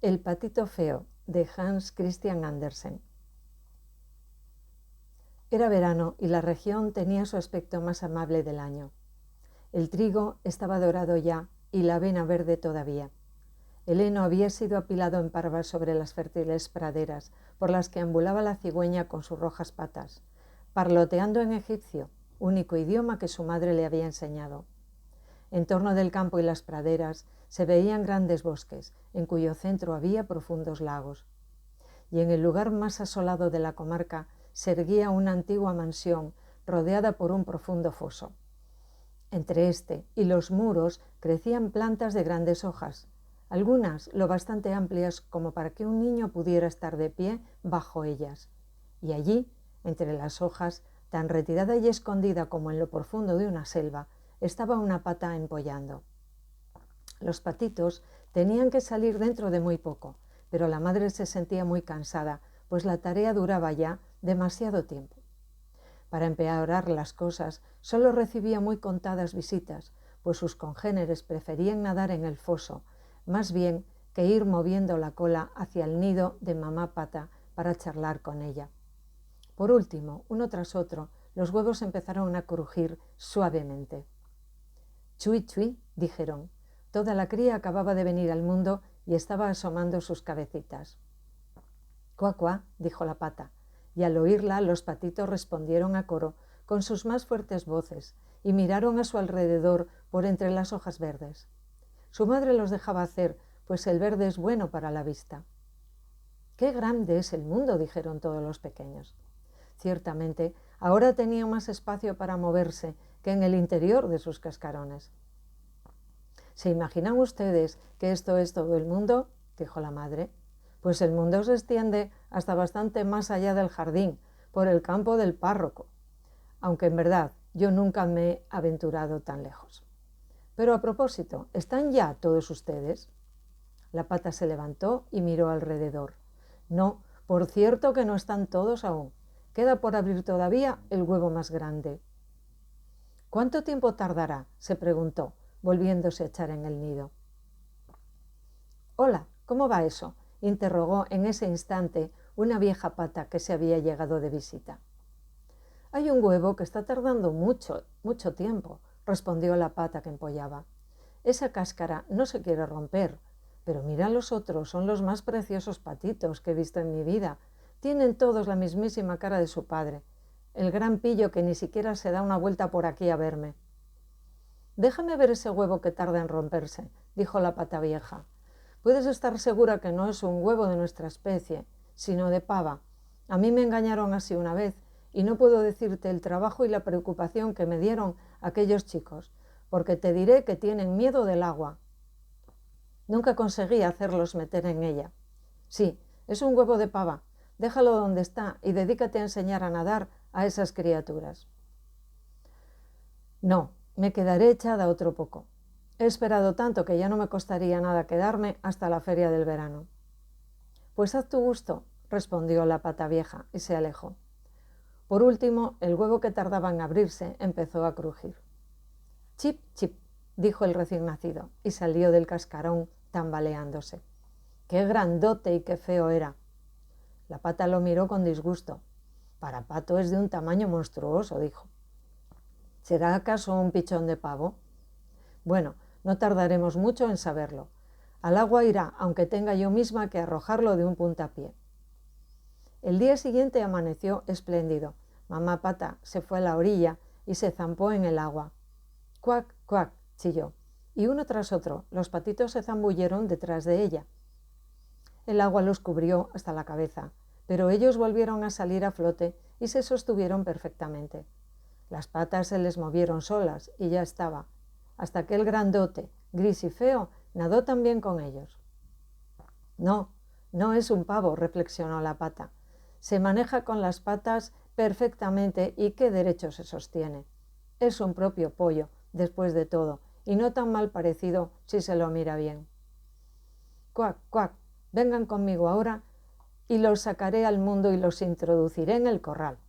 El patito feo, de Hans Christian Andersen. Era verano y la región tenía su aspecto más amable del año. El trigo estaba dorado ya y la avena verde todavía. El heno había sido apilado en parvas sobre las fértiles praderas por las que ambulaba la cigüeña con sus rojas patas, parloteando en egipcio, único idioma que su madre le había enseñado. En torno del campo y las praderas se veían grandes bosques, en cuyo centro había profundos lagos. Y en el lugar más asolado de la comarca se erguía una antigua mansión rodeada por un profundo foso. Entre este y los muros crecían plantas de grandes hojas, algunas lo bastante amplias como para que un niño pudiera estar de pie bajo ellas. Y allí, entre las hojas, tan retirada y escondida como en lo profundo de una selva, estaba una pata empollando. Los patitos tenían que salir dentro de muy poco, pero la madre se sentía muy cansada, pues la tarea duraba ya demasiado tiempo. Para empeorar las cosas, solo recibía muy contadas visitas, pues sus congéneres preferían nadar en el foso, más bien que ir moviendo la cola hacia el nido de mamá pata para charlar con ella. Por último, uno tras otro, los huevos empezaron a crujir suavemente. «Chui, chui», dijeron. Toda la cría acababa de venir al mundo y estaba asomando sus cabecitas. «Cuá, cuá», dijo la pata, y al oírla los patitos respondieron a coro con sus más fuertes voces y miraron a su alrededor por entre las hojas verdes. Su madre los dejaba hacer, pues el verde es bueno para la vista. «Qué grande es el mundo», dijeron todos los pequeños. Ciertamente, ahora tenían más espacio para moverse que en el interior de sus cascarones. «¿Se imaginan ustedes que esto es todo el mundo?», dijo la madre. «Pues el mundo se extiende hasta bastante más allá del jardín, por el campo del párroco, aunque en verdad yo nunca me he aventurado tan lejos. Pero a propósito, ¿están ya todos ustedes?». La pata se levantó y miró alrededor. «No, por cierto que no están todos aún. Queda por abrir todavía el huevo más grande». «¿Cuánto tiempo tardará?», se preguntó, volviéndose a echar en el nido. «Hola, ¿cómo va eso?», interrogó en ese instante una vieja pata que se había llegado de visita. «Hay un huevo que está tardando mucho tiempo», respondió la pata que empollaba. «Esa cáscara no se quiere romper, pero mira los otros, son los más preciosos patitos que he visto en mi vida. Tienen todos la mismísima cara de su padre, el gran pillo que ni siquiera se da una vuelta por aquí a verme». «Déjame ver ese huevo que tarda en romperse», dijo la pata vieja. «Puedes estar segura que no es un huevo de nuestra especie, sino de pava. A mí me engañaron así una vez y no puedo decirte el trabajo y la preocupación que me dieron aquellos chicos, porque te diré que tienen miedo del agua. Nunca conseguí hacerlos meter en ella. Sí, es un huevo de pava. Déjalo donde está y dedícate a enseñar a nadar a esas criaturas». «No, me quedaré echada otro poco. He esperado tanto que ya no me costaría nada quedarme hasta la feria del verano». «Pues haz tu gusto», respondió la pata vieja y se alejó. Por último, el huevo que tardaba en abrirse empezó a crujir. «Chip, chip», dijo el recién nacido y salió del cascarón tambaleándose. «Qué grandote y qué feo era». La pata lo miró con disgusto. «Para pato es de un tamaño monstruoso», dijo. «¿Será acaso un pichón de pavo? Bueno, no tardaremos mucho en saberlo. Al agua irá, aunque tenga yo misma que arrojarlo de un puntapié». El día siguiente amaneció espléndido. Mamá pata se fue a la orilla y se zampó en el agua. «Cuac, cuac», chilló, y uno tras otro los patitos se zambulleron detrás de ella. El agua los cubrió hasta la cabeza, pero ellos volvieron a salir a flote y se sostuvieron perfectamente. Las patas se les movieron solas y ya estaba, hasta que el grandote, gris y feo, nadó también con ellos. «No, no es un pavo», reflexionó la pata. «Se maneja con las patas perfectamente y qué derecho se sostiene. Es un propio pollo, después de todo, y no tan mal parecido si se lo mira bien. Cuac, cuac, vengan conmigo ahora y los sacaré al mundo y los introduciré en el corral.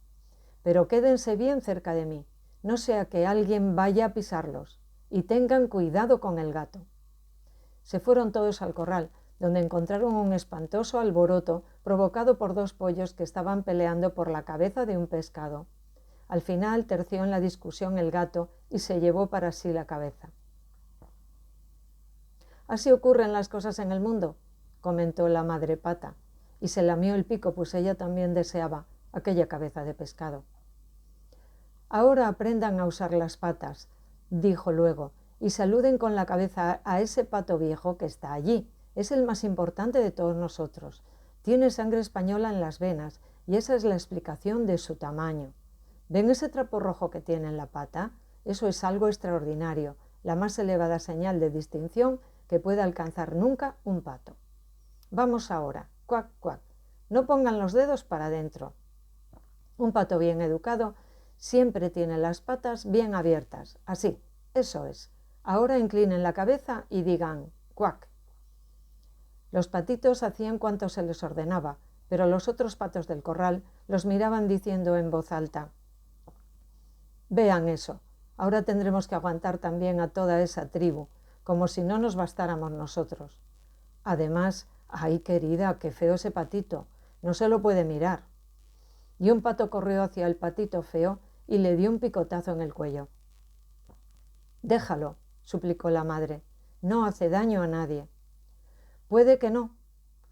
Pero quédense bien cerca de mí, no sea que alguien vaya a pisarlos, y tengan cuidado con el gato». Se fueron todos al corral, donde encontraron un espantoso alboroto provocado por 2 pollos que estaban peleando por la cabeza de un pescado. Al final terció en la discusión el gato y se llevó para sí la cabeza. «Así ocurren las cosas en el mundo», comentó la madre pata, y se lamió el pico, pues ella también deseaba aquella cabeza de pescado. «Ahora aprendan a usar las patas», dijo luego, «y saluden con la cabeza a ese pato viejo que está allí. Es el más importante de todos nosotros. Tiene sangre española en las venas y esa es la explicación de su tamaño. ¿Ven ese trapo rojo que tiene en la pata? Eso es algo extraordinario, la más elevada señal de distinción que pueda alcanzar nunca un pato. Vamos ahora, cuac, cuac. No pongan los dedos para adentro. Un pato bien educado siempre tiene las patas bien abiertas. Así, eso es. Ahora inclinen la cabeza y digan cuac». Los patitos hacían cuanto se les ordenaba, pero los otros patos del corral los miraban diciendo en voz alta: «Vean eso, ahora tendremos que aguantar también a toda esa tribu, como si no nos bastáramos nosotros. Además, ¡ay, querida, qué feo ese patito! No se lo puede mirar». Y un pato corrió hacia el patito feo y le dio un picotazo en el cuello. «Déjalo», suplicó la madre, «no hace daño a nadie». «Puede que no»,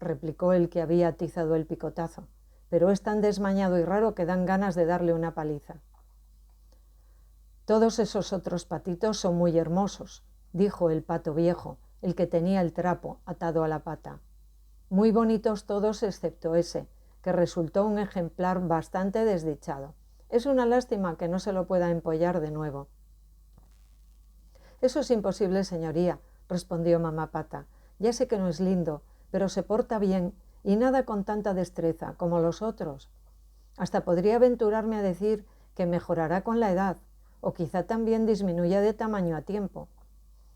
replicó el que había atizado el picotazo, «pero es tan desmañado y raro que dan ganas de darle una paliza». «Todos esos otros patitos son muy hermosos», dijo el pato viejo, el que tenía el trapo atado a la pata. «Muy bonitos todos excepto ese, que resultó un ejemplar bastante desdichado. Es una lástima que no se lo pueda empollar de nuevo». «Eso es imposible, señoría», respondió mamá Pata. «Ya sé que no es lindo, pero se porta bien y nada con tanta destreza como los otros. Hasta podría aventurarme a decir que mejorará con la edad, o quizá también disminuya de tamaño a tiempo.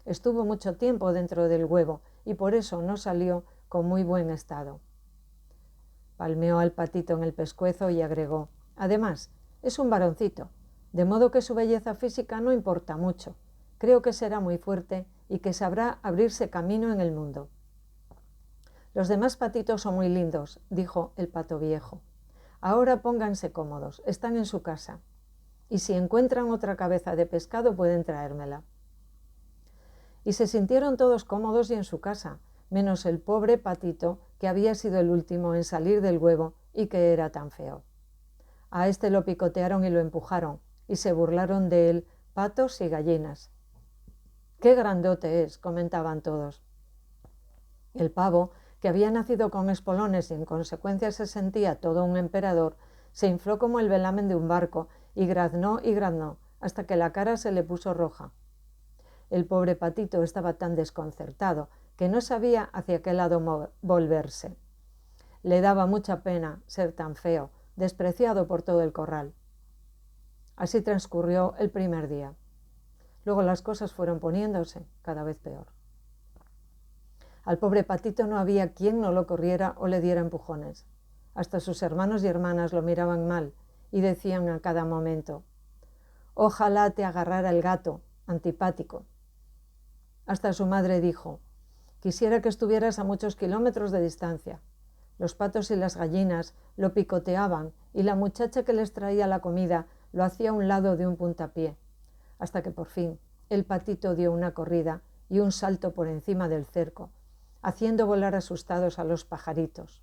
Estuvo mucho tiempo dentro del huevo y por eso no salió con muy buen estado». Palmeó al patito en el pescuezo y agregó: «Además, es un varoncito, de modo que su belleza física no importa mucho. Creo que será muy fuerte y que sabrá abrirse camino en el mundo». «Los demás patitos son muy lindos», dijo el pato viejo. «Ahora pónganse cómodos, están en su casa. Y si encuentran otra cabeza de pescado pueden traérmela». Y se sintieron todos cómodos y en su casa, menos el pobre patito que había sido el último en salir del huevo y que era tan feo. A este lo picotearon y lo empujaron, y se burlaron de él patos y gallinas. «Qué grandote es», comentaban todos. El pavo, que había nacido con espolones y en consecuencia se sentía todo un emperador, se infló como el velamen de un barco y graznó hasta que la cara se le puso roja. El pobre patito estaba tan desconcertado que no sabía hacia qué lado volverse. Le daba mucha pena ser tan feo, despreciado por todo el corral. Así transcurrió el primer día. Luego las cosas fueron poniéndose cada vez peor. Al pobre patito no había quien no lo corriera o le diera empujones. Hasta sus hermanos y hermanas lo miraban mal y decían a cada momento: «Ojalá te agarrara el gato, antipático». Hasta su madre dijo: «Quisiera que estuvieras a muchos kilómetros de distancia». Los patos y las gallinas lo picoteaban y la muchacha que les traía la comida lo hacía a un lado de un puntapié, hasta que por fin el patito dio una corrida y un salto por encima del cerco, haciendo volar asustados a los pajaritos.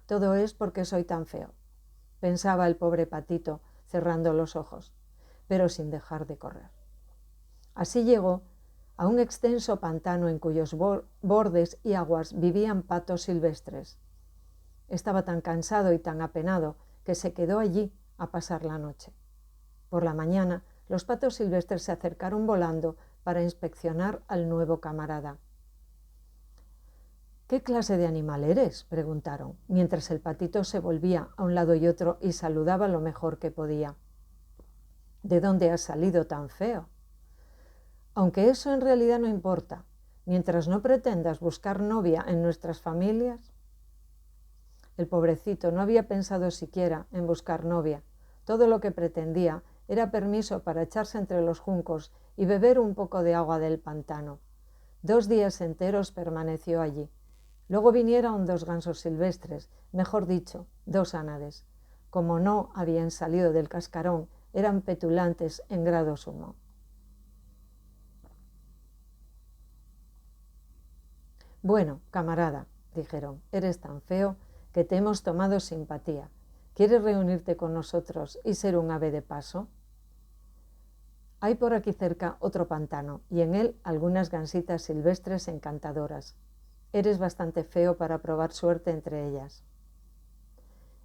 «Todo es porque soy tan feo», pensaba el pobre patito cerrando los ojos, pero sin dejar de correr. Así llegó a un extenso pantano en cuyos bordes y aguas vivían patos silvestres. Estaba tan cansado y tan apenado que se quedó allí a pasar la noche. Por la mañana, los patos silvestres se acercaron volando para inspeccionar al nuevo camarada. «¿Qué clase de animal eres?», preguntaron, mientras el patito se volvía a un lado y otro y saludaba lo mejor que podía. «¿De dónde has salido tan feo?». «Aunque eso en realidad no importa, mientras no pretendas buscar novia en nuestras familias». El pobrecito no había pensado siquiera en buscar novia. Todo lo que pretendía era permiso para echarse entre los juncos y beber un poco de agua del pantano. 2 días enteros permaneció allí. Luego vinieron 2 gansos silvestres, mejor dicho, 2 ánades. Como no habían salido del cascarón, eran petulantes en grado sumo. Bueno, camarada, dijeron, eres tan feo que te hemos tomado simpatía. ¿Quieres reunirte con nosotros y ser un ave de paso? Hay por aquí cerca otro pantano y en él algunas gansitas silvestres encantadoras. Eres bastante feo para probar suerte entre ellas.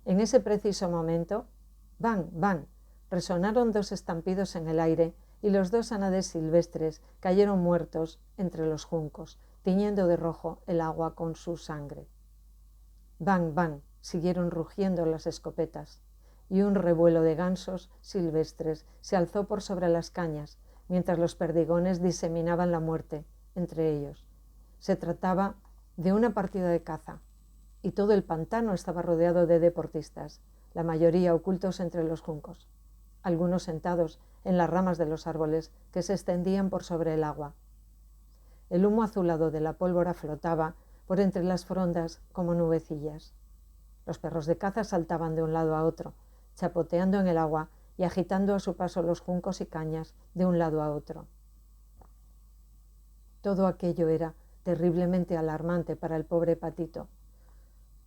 En ese preciso momento, ¡bang, bang!, resonaron 2 estampidos en el aire y los 2 ánades silvestres cayeron muertos entre los juncos, tiñendo de rojo el agua con su sangre. ¡Bang, bang!, siguieron rugiendo las escopetas, y un revuelo de gansos silvestres se alzó por sobre las cañas, mientras los perdigones diseminaban la muerte entre ellos. Se trataba de una partida de caza, y todo el pantano estaba rodeado de deportistas, la mayoría ocultos entre los juncos, algunos sentados en las ramas de los árboles que se extendían por sobre el agua. El humo azulado de la pólvora flotaba por entre las frondas como nubecillas. Los perros de caza saltaban de un lado a otro, chapoteando en el agua y agitando a su paso los juncos y cañas de un lado a otro. Todo aquello era terriblemente alarmante para el pobre patito.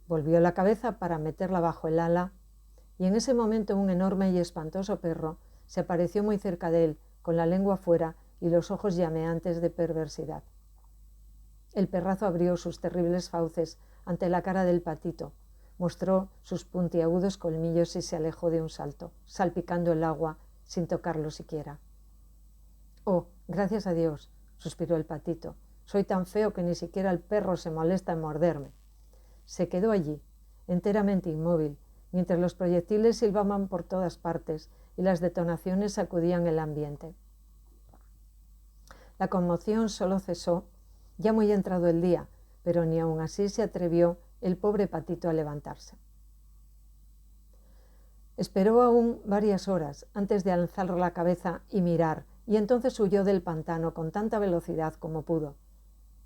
Volvió la cabeza para meterla bajo el ala y en ese momento un enorme y espantoso perro se apareció muy cerca de él, con la lengua fuera y los ojos llameantes de perversidad. El perrazo abrió sus terribles fauces ante la cara del patito, mostró sus puntiagudos colmillos y se alejó de un salto, salpicando el agua sin tocarlo siquiera. «Oh, gracias a Dios», suspiró el patito, «soy tan feo que ni siquiera el perro se molesta en morderme». Se quedó allí, enteramente inmóvil, mientras los proyectiles silbaban por todas partes y las detonaciones sacudían el ambiente. La conmoción solo cesó ya muy entrado el día, pero ni aun así se atrevió el pobre patito a levantarse. Esperó aún varias horas antes de alzar la cabeza y mirar, y entonces huyó del pantano con tanta velocidad como pudo.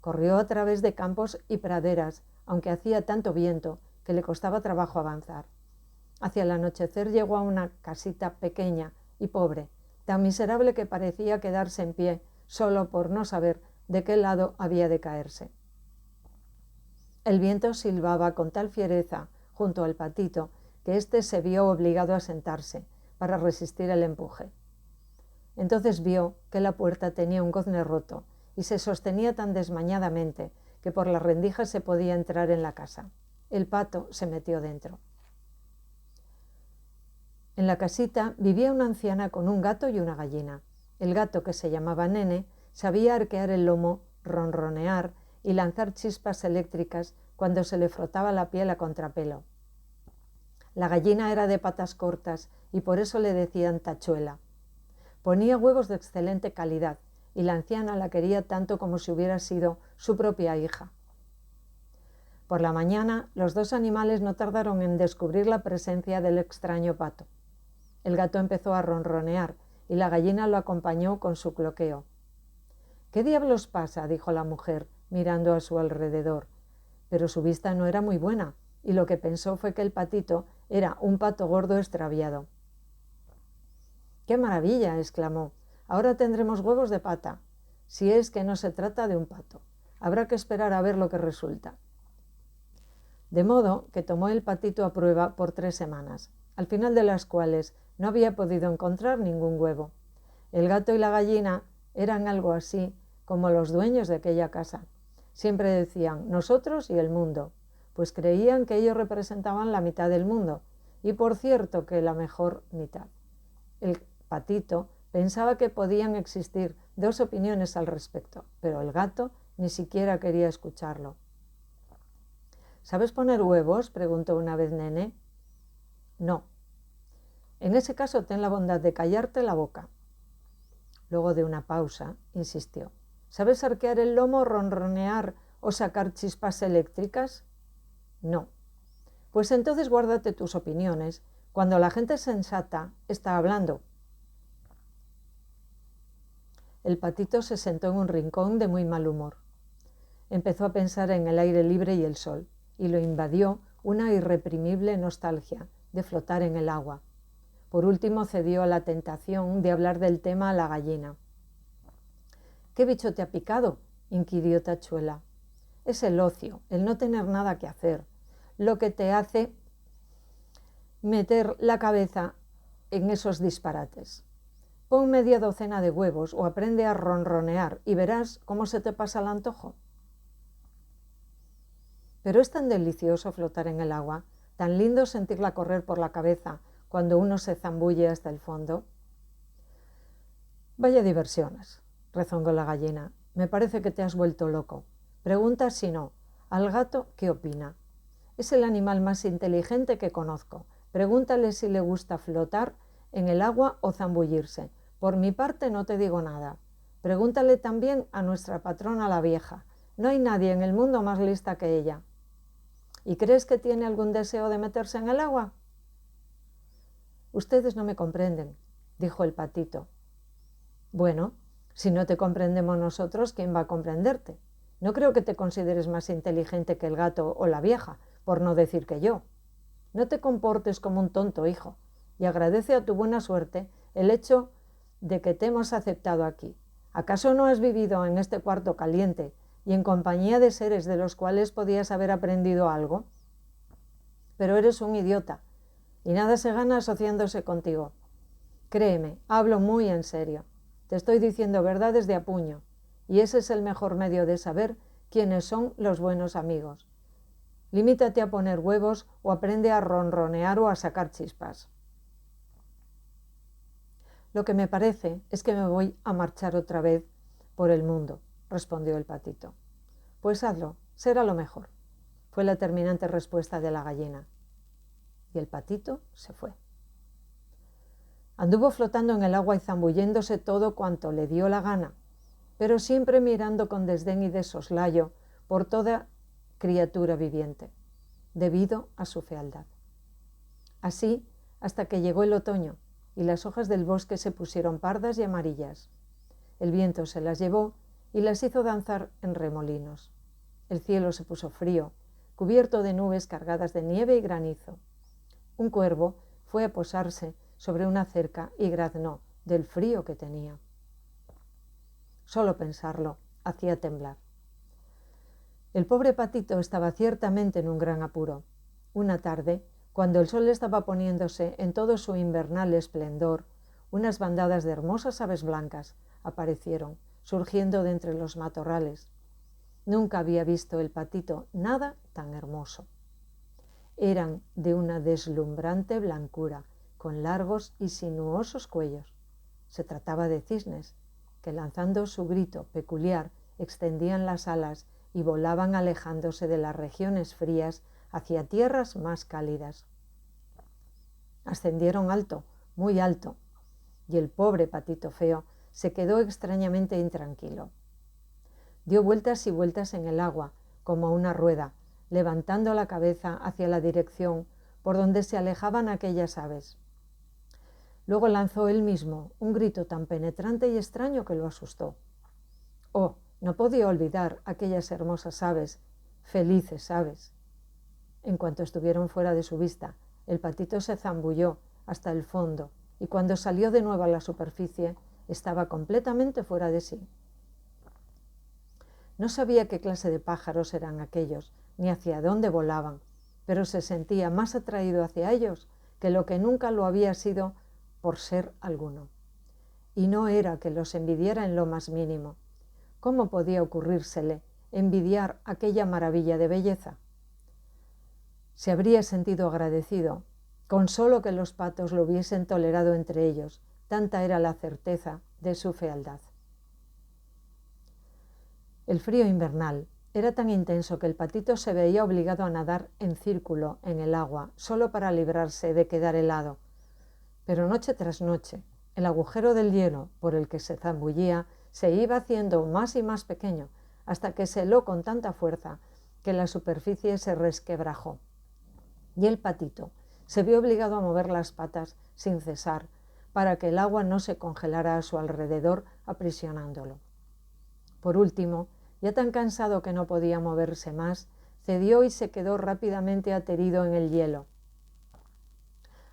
Corrió a través de campos y praderas, aunque hacía tanto viento que le costaba trabajo avanzar. Hacia el anochecer llegó a una casita pequeña y pobre, tan miserable que parecía quedarse en pie solo por no saber de qué lado había de caerse. El viento silbaba con tal fiereza junto al patito que éste se vio obligado a sentarse para resistir el empuje. Entonces vio que la puerta tenía un gozne roto y se sostenía tan desmañadamente que por las rendijas se podía entrar en la casa. El pato se metió dentro. En la casita vivía una anciana con un gato y una gallina. El gato, que se llamaba Nene, sabía arquear el lomo, ronronear y lanzar chispas eléctricas cuando se le frotaba la piel a contrapelo. La gallina era de patas cortas y por eso le decían tachuela. Ponía huevos de excelente calidad y la anciana la quería tanto como si hubiera sido su propia hija. Por la mañana, los 2 animales no tardaron en descubrir la presencia del extraño pato. El gato empezó a ronronear y la gallina lo acompañó con su cloqueo. «¿Qué diablos pasa?», dijo la mujer, mirando a su alrededor. Pero su vista no era muy buena y lo que pensó fue que el patito era un pato gordo extraviado. «¡Qué maravilla!», exclamó. «Ahora tendremos huevos de pata, si es que no se trata de un pato. Habrá que esperar a ver lo que resulta». De modo que tomó el patito a prueba por 3 semanas, al final de las cuales no había podido encontrar ningún huevo. El gato y la gallina eran algo así como los dueños de aquella casa. Siempre decían «nosotros y el mundo», pues creían que ellos representaban la mitad del mundo, y por cierto que la mejor mitad. El patito pensaba que podían existir 2 opiniones al respecto, pero el gato ni siquiera quería escucharlo. «¿Sabes poner huevos?», preguntó una vez Nene. «No». «En ese caso ten la bondad de callarte la boca». Luego de una pausa, insistió. «¿Sabes arquear el lomo, ronronear o sacar chispas eléctricas?» «No». «Pues entonces guárdate tus opiniones cuando la gente sensata está hablando». El patito se sentó en un rincón de muy mal humor. empezó a pensar en el aire libre y el sol, y lo invadió una irreprimible nostalgia de flotar en el agua. Por último cedió a la tentación de hablar del tema a la gallina. «¿Qué bicho te ha picado?», inquirió Tachuela. «Es el ocio, el no tener nada que hacer, lo que te hace meter la cabeza en esos disparates. Pon media docena de huevos o aprende a ronronear y verás cómo se te pasa el antojo». Pero es tan delicioso flotar en el agua, tan lindo sentirla correr por la cabeza cuando uno se zambulle hasta el fondo. «Vaya diversiones», rezongó la gallina. «Me parece que te has vuelto loco. Pregunta si no, al gato qué opina. Es el animal más inteligente que conozco. Pregúntale si le gusta flotar en el agua o zambullirse. Por mi parte no te digo nada. Pregúntale también a nuestra patrona la vieja. No hay nadie en el mundo más lista que ella. ¿Y crees que tiene algún deseo de meterse en el agua?». «Ustedes no me comprenden», dijo el patito. «Bueno, si no te comprendemos nosotros, ¿quién va a comprenderte? No creo que te consideres más inteligente que el gato o la vieja, por no decir que yo. No te comportes como un tonto, hijo, y agradece a tu buena suerte el hecho de que te hemos aceptado aquí. ¿Acaso no has vivido en este cuarto caliente y en compañía de seres de los cuales podías haber aprendido algo? Pero eres un idiota, y nada se gana asociándose contigo. Créeme, hablo muy en serio. Te estoy diciendo verdades de a puño, y ese es el mejor medio de saber quiénes son los buenos amigos. Limítate a poner huevos o aprende a ronronear o a sacar chispas». «Lo que me parece es que me voy a marchar otra vez por el mundo», respondió el patito. «Pues hazlo, será lo mejor», fue la terminante respuesta de la gallina. Y el patito se fue. Anduvo flotando en el agua y zambulléndose todo cuanto le dio la gana, pero siempre mirando con desdén y de soslayo por toda criatura viviente, debido a su fealdad. Así hasta que llegó el otoño y las hojas del bosque se pusieron pardas y amarillas. El viento se las llevó y las hizo danzar en remolinos. El cielo se puso frío, cubierto de nubes cargadas de nieve y granizo. Un cuervo fue a posarse sobre una cerca y graznó del frío que tenía. Solo pensarlo hacía temblar. El pobre patito estaba ciertamente en un gran apuro. Una tarde, cuando el sol estaba poniéndose en todo su invernal esplendor, unas bandadas de hermosas aves blancas aparecieron, surgiendo de entre los matorrales. Nunca había visto el patito nada tan hermoso. Eran de una deslumbrante blancura, con largos y sinuosos cuellos. Se trataba de cisnes, que lanzando su grito peculiar extendían las alas y volaban alejándose de las regiones frías hacia tierras más cálidas. Ascendieron alto, muy alto, y el pobre patito feo se quedó extrañamente intranquilo. Dio vueltas y vueltas en el agua, como una rueda, levantando la cabeza hacia la dirección por donde se alejaban aquellas aves. Luego lanzó él mismo un grito tan penetrante y extraño que lo asustó. Oh, no podía olvidar aquellas hermosas aves, felices aves. En cuanto estuvieron fuera de su vista, el patito se zambulló hasta el fondo y cuando salió de nuevo a la superficie estaba completamente fuera de sí. No sabía qué clase de pájaros eran aquellos, ni hacia dónde volaban, pero se sentía más atraído hacia ellos que lo que nunca lo había sido por ser alguno. Y no era que los envidiara en lo más mínimo. ¿Cómo podía ocurrírsele envidiar aquella maravilla de belleza? Se habría sentido agradecido, con solo que los patos lo hubiesen tolerado entre ellos, tanta era la certeza de su fealdad. El frío invernal era tan intenso que el patito se veía obligado a nadar en círculo en el agua, solo para librarse de quedar helado. Pero noche tras noche, el agujero del hielo por el que se zambullía se iba haciendo más y más pequeño, hasta que se heló con tanta fuerza que la superficie se resquebrajó. Y el patito se vio obligado a mover las patas sin cesar, para que el agua no se congelara a su alrededor aprisionándolo. Por último, ya tan cansado que no podía moverse más, cedió y se quedó rápidamente aterido en el hielo.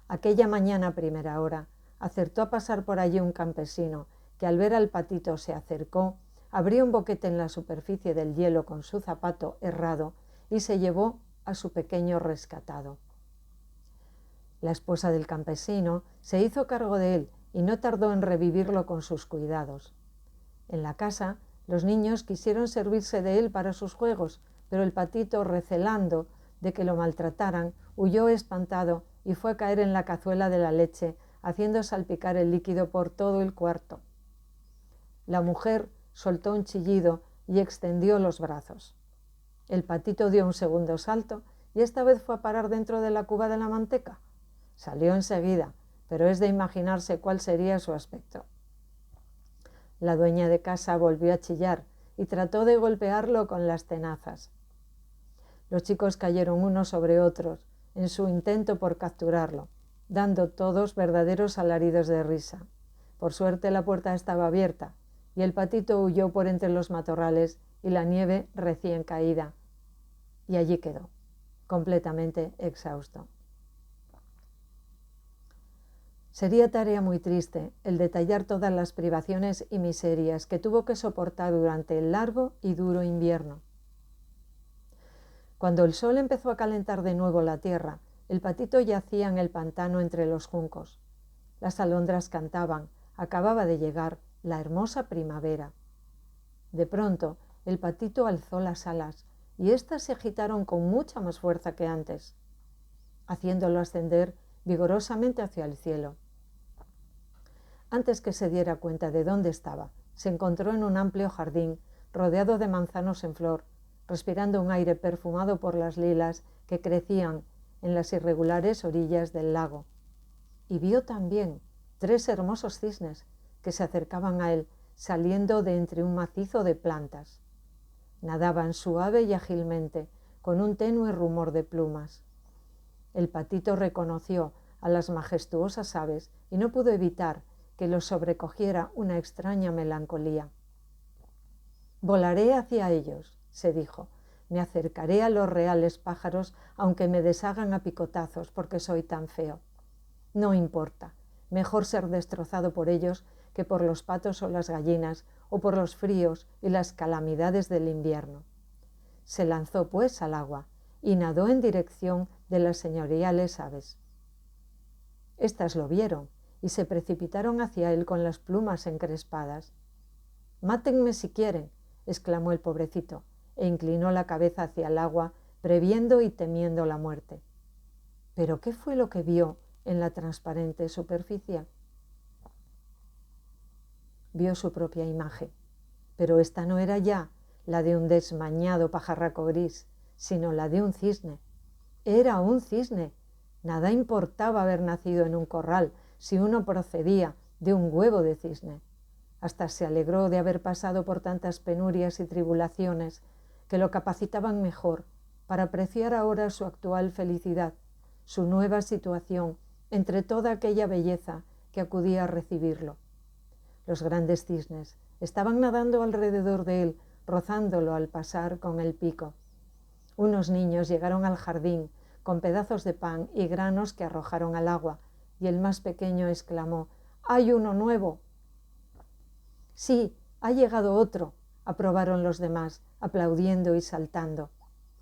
Aquella mañana a primera hora acertó a pasar por allí un campesino que al ver al patito se acercó, abrió un boquete en la superficie del hielo con su zapato errado y se llevó a su pequeño rescatado. La esposa del campesino se hizo cargo de él y no tardó en revivirlo con sus cuidados. En la casa, los niños quisieron servirse de él para sus juegos, pero el patito, recelando de que lo maltrataran, huyó espantado y fue a caer en la cazuela de la leche, haciendo salpicar el líquido por todo el cuarto. La mujer soltó un chillido y extendió los brazos. El patito dio un segundo salto y esta vez fue a parar dentro de la cuba de la manteca. Salió enseguida, pero es de imaginarse cuál sería su aspecto. La dueña de casa volvió a chillar y trató de golpearlo con las tenazas. Los chicos cayeron unos sobre otros en su intento por capturarlo, dando todos verdaderos alaridos de risa. Por suerte la puerta estaba abierta y el patito huyó por entre los matorrales y la nieve recién caída, y allí quedó, completamente exhausto. Sería tarea muy triste el detallar todas las privaciones y miserias que tuvo que soportar durante el largo y duro invierno. Cuando el sol empezó a calentar de nuevo la tierra, el patito yacía en el pantano entre los juncos. Las alondras cantaban, acababa de llegar la hermosa primavera. De pronto, el patito alzó las alas y éstas se agitaron con mucha más fuerza que antes, haciéndolo ascender vigorosamente hacia el cielo. Antes que se diera cuenta de dónde estaba, se encontró en un amplio jardín, rodeado de manzanos en flor, respirando un aire perfumado por las lilas que crecían en las irregulares orillas del lago. Y vio también 3 hermosos cisnes que se acercaban a él, saliendo de entre un macizo de plantas. Nadaban suave y ágilmente, con un tenue rumor de plumas. El patito reconoció a las majestuosas aves y no pudo evitar que los sobrecogiera una extraña melancolía. Volaré hacia ellos, se dijo, me acercaré a los reales pájaros aunque me deshagan a picotazos porque soy tan feo. No importa, mejor ser destrozado por ellos que por los patos o las gallinas o por los fríos y las calamidades del invierno. Se lanzó pues al agua y nadó en dirección de las señoriales aves. Estas lo vieron y se precipitaron hacia él con las plumas encrespadas. «Mátenme si quieren», exclamó el pobrecito, e inclinó la cabeza hacia el agua, previendo y temiendo la muerte. ¿Pero qué fue lo que vio en la transparente superficie? Vio su propia imagen, pero esta no era ya la de un desmañado pajarraco gris, sino la de un cisne. Era un cisne. Nada importaba haber nacido en un corral si uno procedía de un huevo de cisne. Hasta se alegró de haber pasado por tantas penurias y tribulaciones que lo capacitaban mejor para apreciar ahora su actual felicidad, su nueva situación entre toda aquella belleza que acudía a recibirlo. Los grandes cisnes estaban nadando alrededor de él, rozándolo al pasar con el pico. Unos niños llegaron al jardín con pedazos de pan y granos que arrojaron al agua, y el más pequeño exclamó: «¡Hay uno nuevo!». «Sí, ha llegado otro», aprobaron los demás, aplaudiendo y saltando.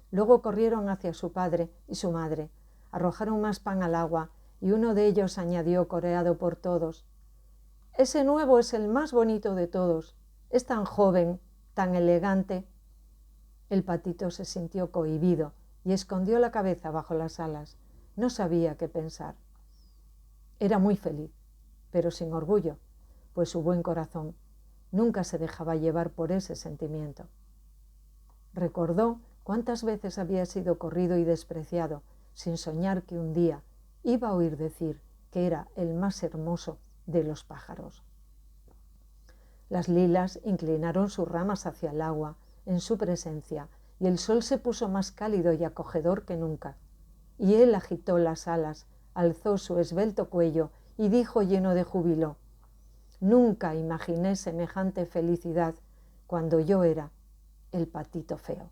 Luego corrieron hacia su padre y su madre, arrojaron más pan al agua, y uno de ellos añadió, coreado por todos: «Ese nuevo es el más bonito de todos, es tan joven, tan elegante». El patito se sintió cohibido y escondió la cabeza bajo las alas. No sabía qué pensar. Era muy feliz, pero sin orgullo, pues su buen corazón nunca se dejaba llevar por ese sentimiento. Recordó cuántas veces había sido corrido y despreciado, sin soñar que un día iba a oír decir que era el más hermoso de los pájaros. Las lilas inclinaron sus ramas hacia el agua en su presencia, y el sol se puso más cálido y acogedor que nunca. Y él agitó las alas, alzó su esbelto cuello y dijo lleno de júbilo: «Nunca imaginé semejante felicidad cuando yo era el patito feo.